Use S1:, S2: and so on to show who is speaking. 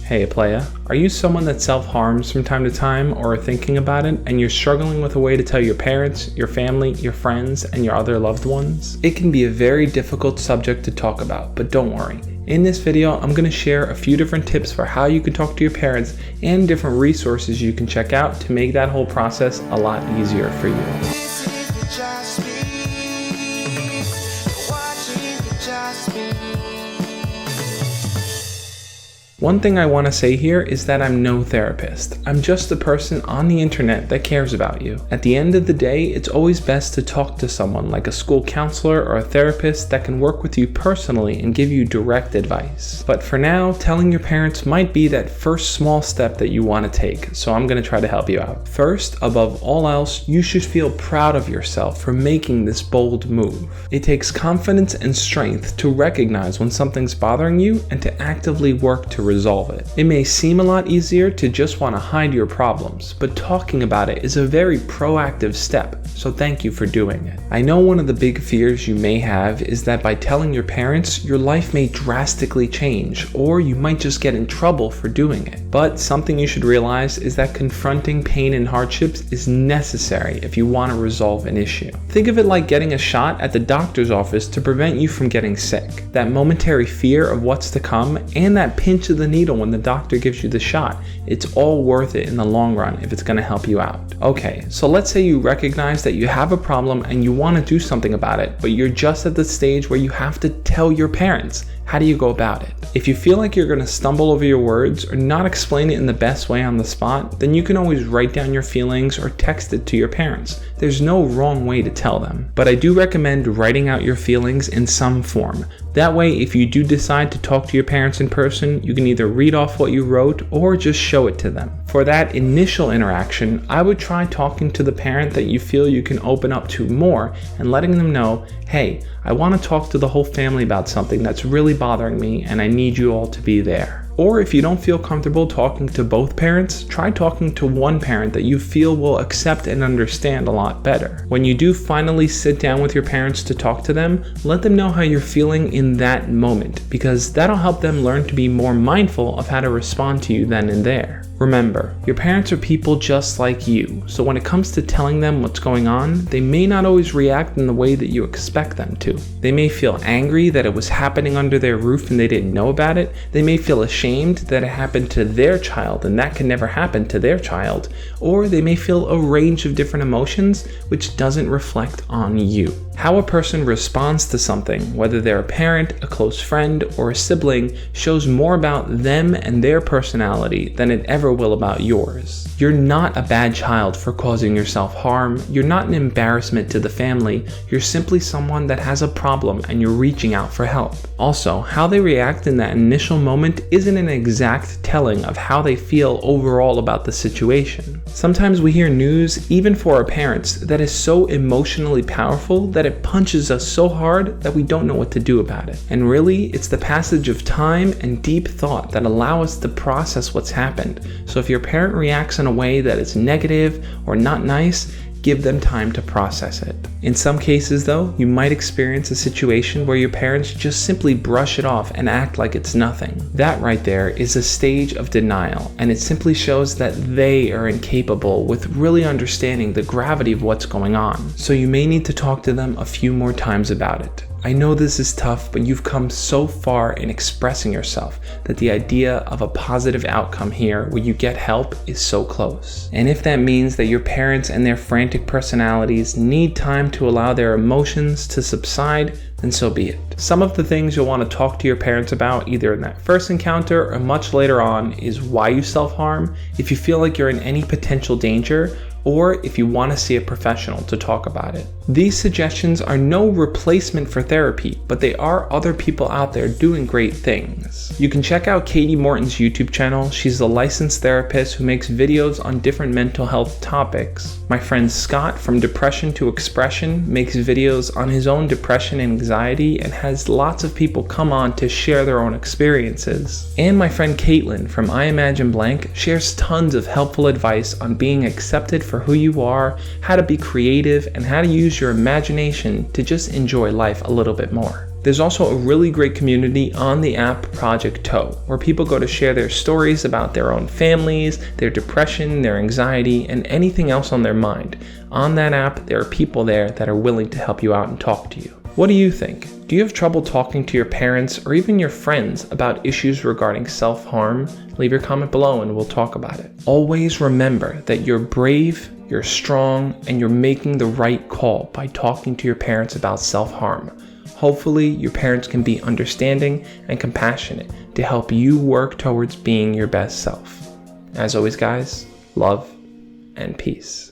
S1: Hey playa, are you someone that self-harms from time to time or are thinking about it and you're struggling with a way to tell your parents, your family, your friends, and your other loved ones? It can be a very difficult subject to talk about, but don't worry. In this video, I'm going to share a few different tips for how you can talk to your parents and different resources you can check out to make that whole process a lot easier for you. One thing I want to say here is that I'm no therapist. I'm just a person on the internet that cares about you. At the end of the day, it's always best to talk to someone like a school counselor or a therapist that can work with you personally and give you direct advice. But for now, telling your parents might be that first small step that you want to take, so I'm going to try to help you out. First, above all else, you should feel proud of yourself for making this bold move. It takes confidence and strength to recognize when something's bothering you and to actively work to resolve it. It may seem a lot easier to just want to hide your problems, but talking about it is a very proactive step, so thank you for doing it. I know one of the big fears you may have is that by telling your parents, your life may drastically change, or you might just get in trouble for doing it. But something you should realize is that confronting pain and hardships is necessary if you want to resolve an issue. Think of it like getting a shot at the doctor's office to prevent you from getting sick. That momentary fear of what's to come and that pinch of the needle when the doctor gives you the shot, it's all worth it in the long run if it's going to help you out. Okay, so let's say you recognize that you have a problem and you want to do something about it, but you're just at the stage where you have to tell your parents. How do you go about it? If you feel like you're going to stumble over your words or not explain it in the best way on the spot, then you can always write down your feelings or text it to your parents. There's no wrong way to tell them. But I do recommend writing out your feelings in some form. That way, if you do decide to talk to your parents in person, you can either read off what you wrote or just show it to them. For that initial interaction, I would try talking to the parent that you feel you can open up to more and letting them know, hey, I want to talk to the whole family about something that's really bothering me and I need you all to be there. Or if you don't feel comfortable talking to both parents, try talking to one parent that you feel will accept and understand a lot better. When you do finally sit down with your parents to talk to them, let them know how you're feeling in that moment, because that'll help them learn to be more mindful of how to respond to you then and there. Remember, your parents are people just like you, so when it comes to telling them what's going on, they may not always react in the way that you expect them to. They may feel angry that it was happening under their roof and they didn't know about it. They may feel ashamed that it happened to their child and that can never happen to their child. Or they may feel a range of different emotions which doesn't reflect on you. How a person responds to something, whether they're a parent, a close friend, or a sibling, shows more about them and their personality than it ever will about yours. You're not a bad child for causing yourself harm. You're not an embarrassment to the family. You're simply someone that has a problem and you're reaching out for help. Also, how they react in that initial moment isn't an exact telling of how they feel overall about the situation. Sometimes we hear news, even for our parents, that is so emotionally powerful that it punches us so hard that we don't know what to do about it. And really, it's the passage of time and deep thought that allow us to process what's happened. So if your parent reacts in a way that is negative or not nice, give them time to process it. In some cases though, you might experience a situation where your parents just simply brush it off and act like it's nothing. That right there is a stage of denial, and it simply shows that they are incapable with really understanding the gravity of what's going on. So you may need to talk to them a few more times about it. I know this is tough, but you've come so far in expressing yourself that the idea of a positive outcome here where you get help is so close. And if that means that your parents and their frantic personalities need time to allow their emotions to subside, then so be it. Some of the things you'll want to talk to your parents about either in that first encounter or much later on is why you self-harm, if you feel like you're in any potential danger, or if you want to see a professional to talk about it. These suggestions are no replacement for therapy, but they are other people out there doing great things. You can check out Katie Morton's YouTube channel. She's a licensed therapist who makes videos on different mental health topics. My friend Scott from Depression to Expression makes videos on his own depression and anxiety and has lots of people come on to share their own experiences. And my friend Caitlin from I Imagine Blank shares tons of helpful advice on being accepted for who you are, how to be creative, and how to use your imagination to just enjoy life a little bit more. There's also a really great community on the app Project Toe, where people go to share their stories about their own families, their depression, their anxiety, and anything else on their mind. On that app, there are people there that are willing to help you out and talk to you. What do you think? Do you have trouble talking to your parents or even your friends about issues regarding self-harm? Leave your comment below and we'll talk about it. Always remember that you're brave, you're strong, and you're making the right call by talking to your parents about self-harm. Hopefully, your parents can be understanding and compassionate to help you work towards being your best self. As always, guys, love and peace.